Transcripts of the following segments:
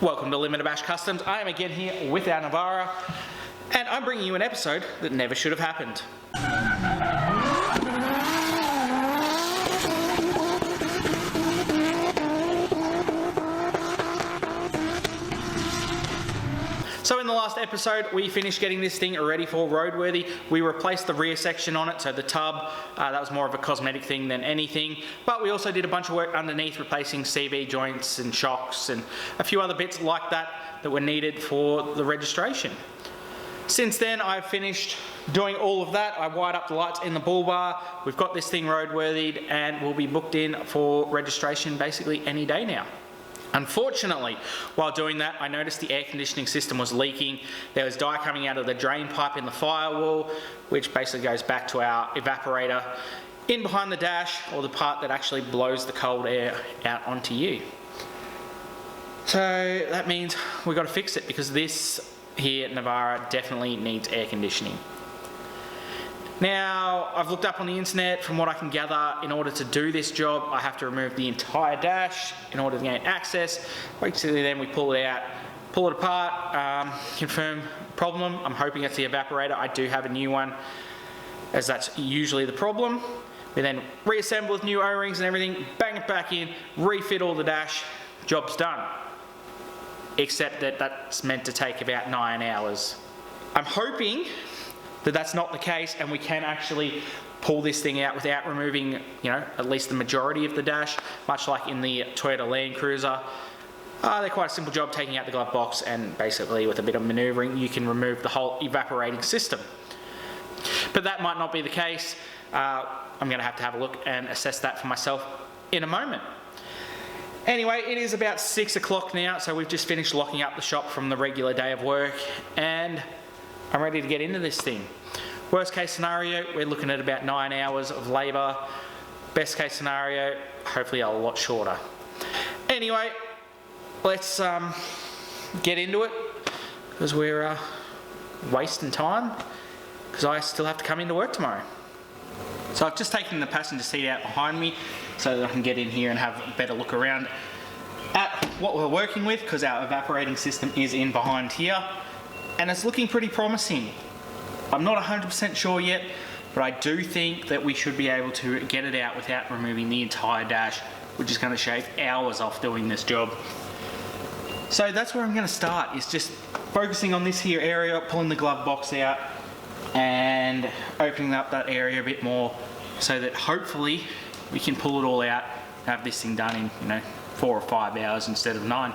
Welcome to Limiter Bash Customs. I am again here with our Navara, and I'm bringing you an episode that never should have happened. So in the last episode, we finished getting this thing ready for roadworthy. We replaced the rear section on it, so the tub, that was more of a cosmetic thing than anything. But we also did a bunch of work underneath, replacing CV joints and shocks and a few other bits like that that were needed for the registration. Since then, I've finished doing all of that. I wired up the lights in the bull bar. We've got this thing roadworthied and we'll be booked in for registration basically any day now. Unfortunately, while doing that, I noticed the air conditioning system was leaking. There was dye coming out of the drain pipe in the firewall, which basically goes back to our evaporator in behind the dash, or the part that actually blows the cold air out onto you. So that means we've got to fix it, because this here at Navara definitely needs air conditioning. Now, I've looked up on the internet. From what I can gather, in order to do this job, I have to remove the entire dash in order to gain access. Basically, then we pull it out, pull it apart, confirm problem. I'm hoping it's the evaporator. I do have a new one, as that's usually the problem. We then reassemble with new O-rings and everything, bang it back in, refit all the dash, job's done. Except that that's meant to take about 9 hours. I'm hoping that that's not the case, and we can actually pull this thing out without removing, at least the majority of the dash, much like in the Toyota Land Cruiser. They're quite a simple job, taking out the glove box, and basically with a bit of maneuvering you can remove the whole evaporating system. But that might not be the case. I'm going to have a look and assess that for myself in a moment. Anyway, it is about 6 o'clock now, so we've just finished locking up the shop from the regular day of work, and I'm ready to get into this thing. Worst case scenario, we're looking at about 9 hours of labour. Best case scenario, hopefully a lot shorter. Anyway, let's get into it, because we're wasting time, because I still have to come into work tomorrow. So I've just taken the passenger seat out behind me so that I can get in here and have a better look around at what we're working with, because our evaporating system is in behind here. And it's looking pretty promising. I'm not 100% sure yet, but I do think that we should be able to get it out without removing the entire dash, which is going to shave hours off doing this job. So that's where I'm going to start, is just focusing on this here area, pulling the glove box out and opening up that area a bit more, so that hopefully we can pull it all out and have this thing done in 4 or 5 hours instead of 9.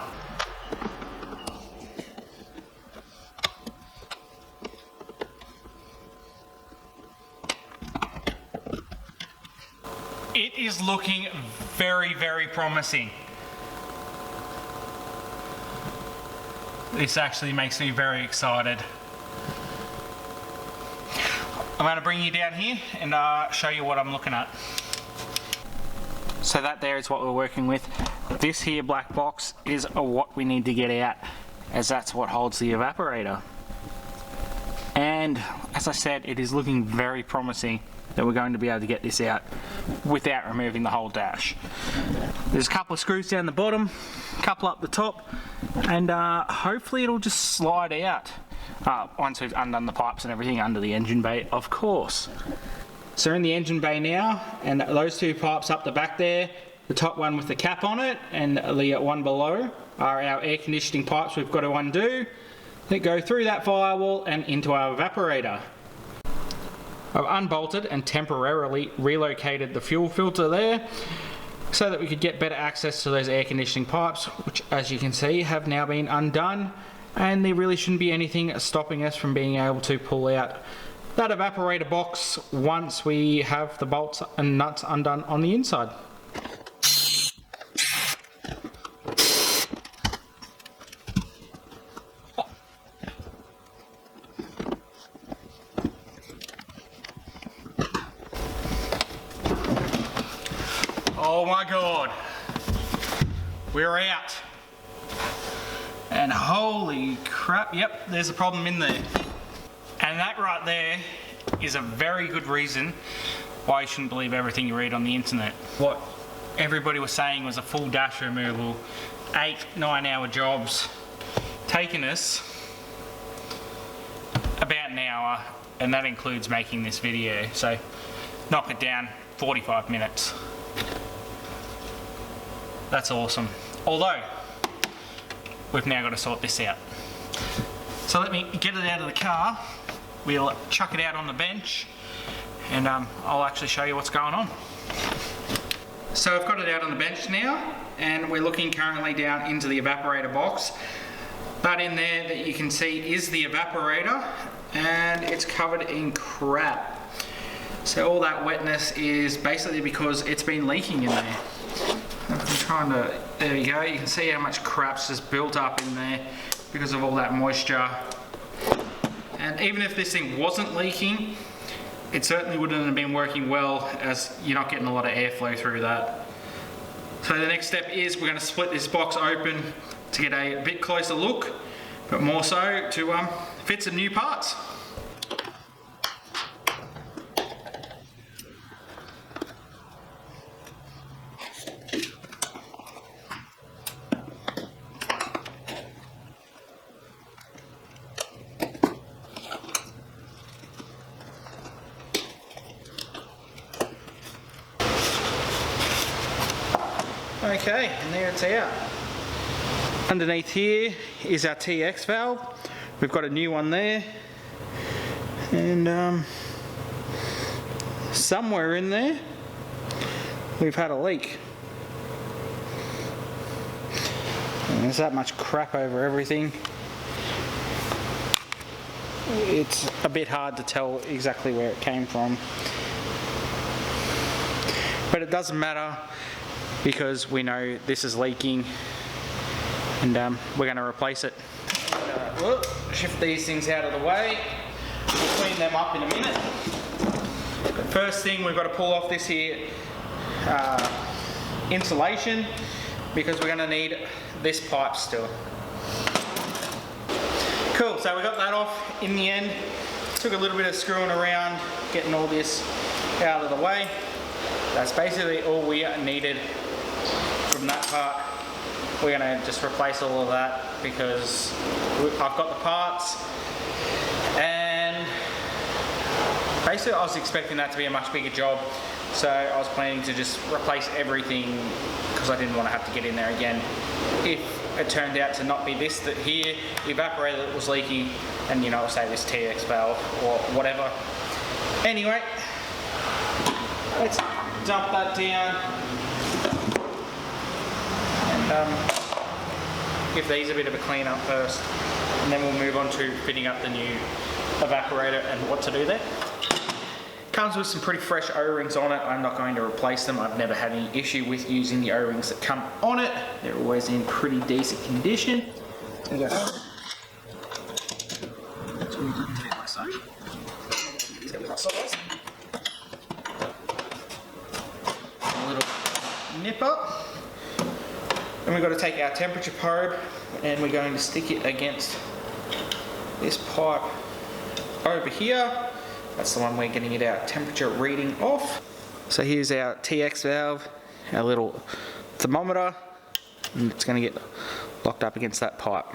It is looking very, very promising. This actually makes me very excited. I'm going to bring you down here and show you what I'm looking at. So that there is what we're working with. This here black box is what we need to get out, as that's what holds the evaporator. And as I said, it is looking very promising that we're going to be able to get this out without removing the whole dash. There's a couple of screws down the bottom, a couple up the top, and hopefully it'll just slide out once we've undone the pipes and everything under the engine bay, of course. So we're in the engine bay now, and those two pipes up the back there, the top one with the cap on it and the one below, are our air conditioning pipes we've got to undo that go through that firewall and into our evaporator. I've unbolted and temporarily relocated the fuel filter there so that we could get better access to those air conditioning pipes, which, as you can see, have now been undone, and there really shouldn't be anything stopping us from being able to pull out that evaporator box once we have the bolts and nuts undone on the inside. Oh my God, we're out. And holy crap, yep, there's a problem in there. And that right there is a very good reason why you shouldn't believe everything you read on the internet. What everybody was saying was a full dash removal 8-9 hour jobs, taking us about an hour, and that includes making this video, so knock it down 45 minutes. That's awesome. Although, we've now got to sort this out. So let me get it out of the car, we'll chuck it out on the bench, and I'll actually show you what's going on. So I've got it out on the bench now, and we're looking currently down into the evaporator box. But in there that you can see is the evaporator, and it's covered in crap. So all that wetness is basically because it's been leaking in there. I'm trying to, there you go, you can see how much crap's just built up in there because of all that moisture. And even if this thing wasn't leaking, it certainly wouldn't have been working well, as you're not getting a lot of airflow through that. So the next step is we're going to split this box open to get a bit closer look, but more so to fit some new parts. Okay, and there it's out. Underneath here is our TX valve. We've got a new one there. And somewhere in there, we've had a leak. And there's that much crap over everything. It's a bit hard to tell exactly where it came from. But it doesn't matter, because we know this is leaking, and we're going to replace it. Shift these things out of the way. We'll clean them up in a minute. But first thing, we've got to pull off this here insulation, because we're going to need this pipe still. Cool, so we got that off in the end. Took a little bit of screwing around, getting all this out of the way. That's basically all we needed from that part. We're going to just replace all of that because I've got the parts, and basically I was expecting that to be a much bigger job, so I was planning to just replace everything because I didn't want to have to get in there again. If it turned out to not be this that here, the evaporator that was leaking, and you know, say this TX valve or whatever. Anyway, let's dump that down and give these a bit of a clean up first, and then we'll move on to fitting up the new evaporator and what to do there. Comes with some pretty fresh O-rings on it. I'm not going to replace them. I've never had any issue with using the O-rings that come on it. They're always in pretty decent condition. There you go. A little nipper. Then we've got to take our temperature probe, and we're going to stick it against this pipe over here. That's the one we're getting our temperature reading off. So here's our TX valve, our little thermometer, and it's going to get locked up against that pipe.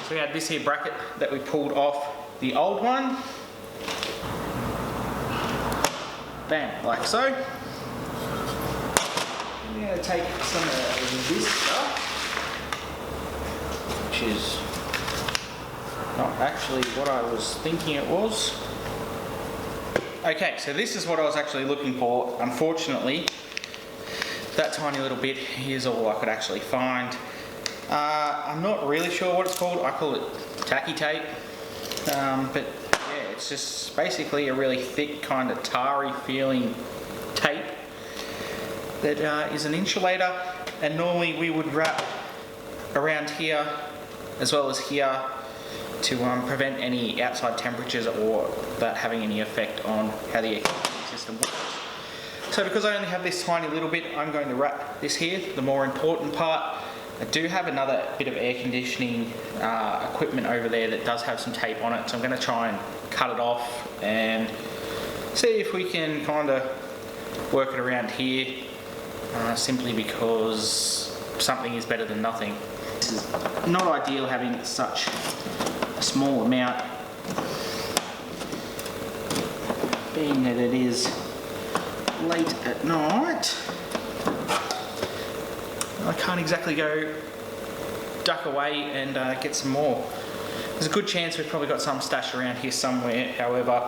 So we had this here bracket that we pulled off the old one. Bam, like so. I'm going to take some of this stuff, which is not actually what I was thinking it was. Okay, so this is what I was actually looking for. Unfortunately, that tiny little bit is all I could actually find. I'm not really sure what it's called. I call it tacky tape. But yeah, it's just basically a really thick, kind of tarry feeling tape that is an insulator, and normally we would wrap around here as well as here to prevent any outside temperatures or that having any effect on how the air conditioning system works. So because I only have this tiny little bit, I'm going to wrap this here, the more important part. I do have another bit of air conditioning equipment over there that does have some tape on it, so I'm going to try and cut it off and see if we can kind of work it around here, simply because something is better than nothing. This is not ideal having such a small amount, being that it is late at night. I can't exactly go duck away and get some more. There's a good chance we've probably got some stashed around here somewhere. However,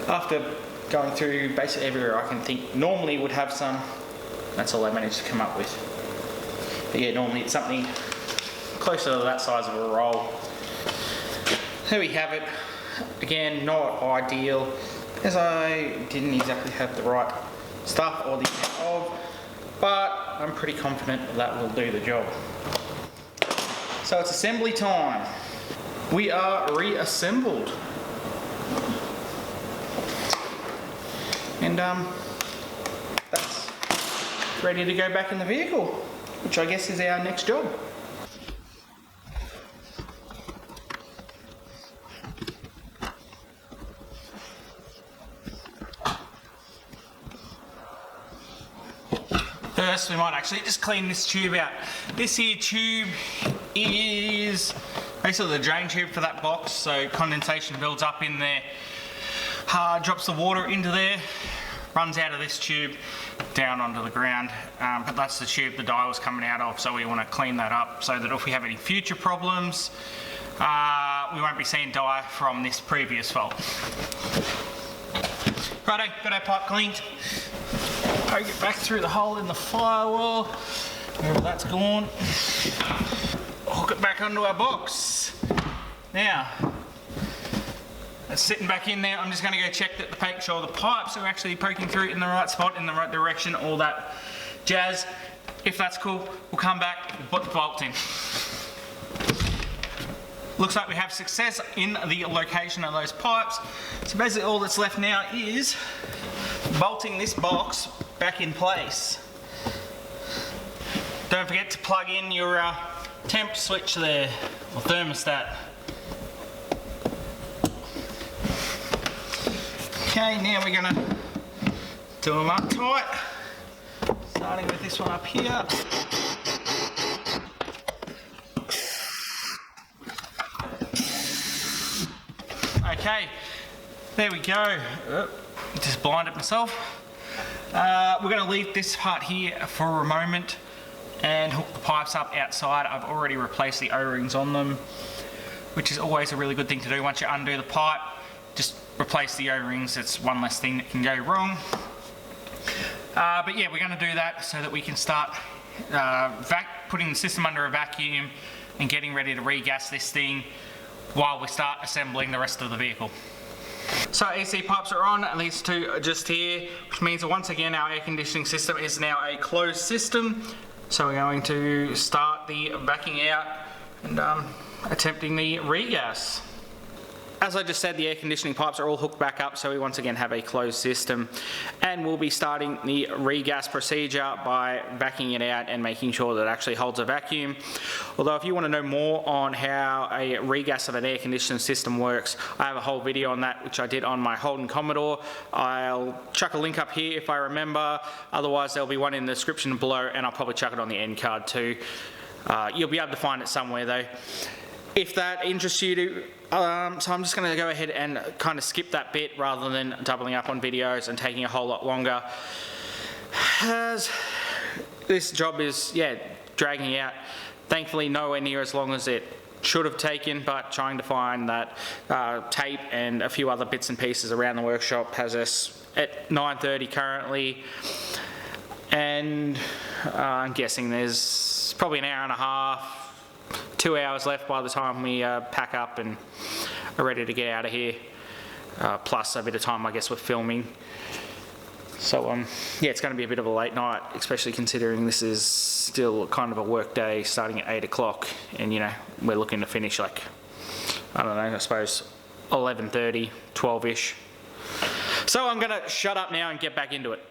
after going through basically everywhere I can think normally would have some, that's all I managed to come up with. But yeah, normally it's something closer to that size of a roll. There we have it. Again, not ideal, as I didn't exactly have the right stuff or the amount of, but I'm pretty confident that will do the job. So it's assembly time. We are reassembled. And that's ready to go back in the vehicle, which I guess is our next job. First, we might actually just clean this tube out. This here tube is basically the drain tube for that box, so condensation builds up in there, drops the water into there, runs out of this tube down onto the ground, but that's the tube the dye was coming out of, so we want to clean that up so that if we have any future problems, we won't be seeing dye from this previous fault. Righto, got our pipe cleaned. Poke it back through the hole in the firewall, wherever that's gone. Hook it back onto our box. Now, it's sitting back in there. I'm just going to go check that make sure the pipes are actually poking through in the right spot, in the right direction, all that jazz. If that's cool, we'll come back, put the bolts in. Looks like we have success in the location of those pipes. So basically all that's left now is bolting this box back in place. Don't forget to plug in your temp switch there, or thermostat. Okay, now we're going to do them up tight, starting with this one up here. Okay, there we go. Just blinded myself. We're going to leave this part here for a moment and hook the pipes up outside. I've already replaced the O-rings on them, which is always a really good thing to do. Once you undo the pipe, just replace the O-rings. It's one less thing that can go wrong. But yeah, we're going to do that so that we can start putting the system under a vacuum and getting ready to regas this thing while we start assembling the rest of the vehicle. So EC pipes are on, these two are just here, which means that once again our air conditioning system is now a closed system. So we're going to start the backing out and attempting the regas. As I just said, the air conditioning pipes are all hooked back up, so we once again have a closed system, and we'll be starting the regas procedure by backing it out and making sure that it actually holds a vacuum. Although if you want to know more on how a regas of an air conditioning system works, I have a whole video on that which I did on my Holden Commodore. I'll chuck a link up here if I remember, otherwise there'll be one in the description below, and I'll probably chuck it on the end card too. You'll be able to find it somewhere though, if that interests you to. So I'm just going to go ahead and kind of skip that bit rather than doubling up on videos and taking a whole lot longer, as this job is, yeah, dragging out. Thankfully nowhere near as long as it should have taken, but trying to find that tape and a few other bits and pieces around the workshop has us at 9:30 currently, and I'm guessing there's probably an hour and a half, 2 hours left by the time we pack up and are ready to get out of here, plus a bit of time I guess with filming. So yeah, it's going to be a bit of a late night, especially considering this is still kind of a work day starting at 8 o'clock, and you know, we're looking to finish like, I don't know, I suppose 11:30, 12ish. So I'm going to shut up now and get back into it.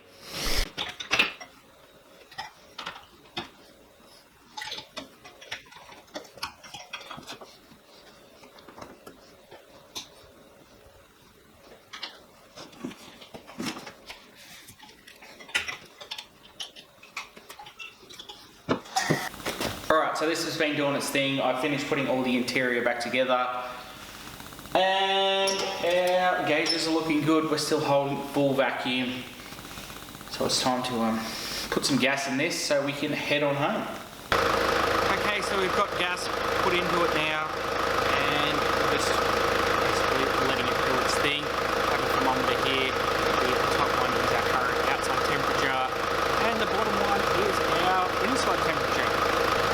Alright, so this has been doing its thing. I finished putting all the interior back together. And our gauges are looking good. We're still holding full vacuum. So it's time to put some gas in this so we can head on home. Okay, so we've got gas put into it now. And just basically letting it do its thing. I have a thermometer here. The top one is our current outside temperature. And the bottom one is our inside temperature.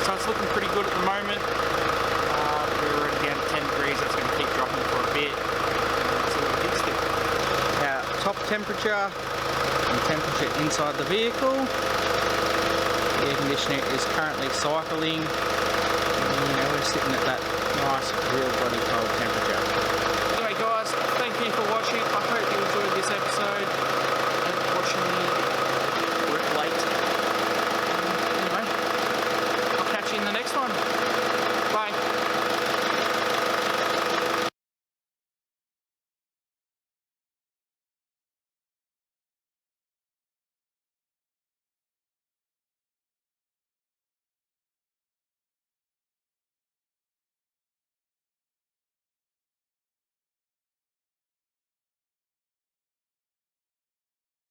So it's looking pretty good at the moment. We're already down to 10 degrees. That's going to keep dropping for a bit. So we'll fix it. Our top temperature and temperature inside the vehicle. The air conditioner is currently cycling. And, we're sitting at that nice, real bloody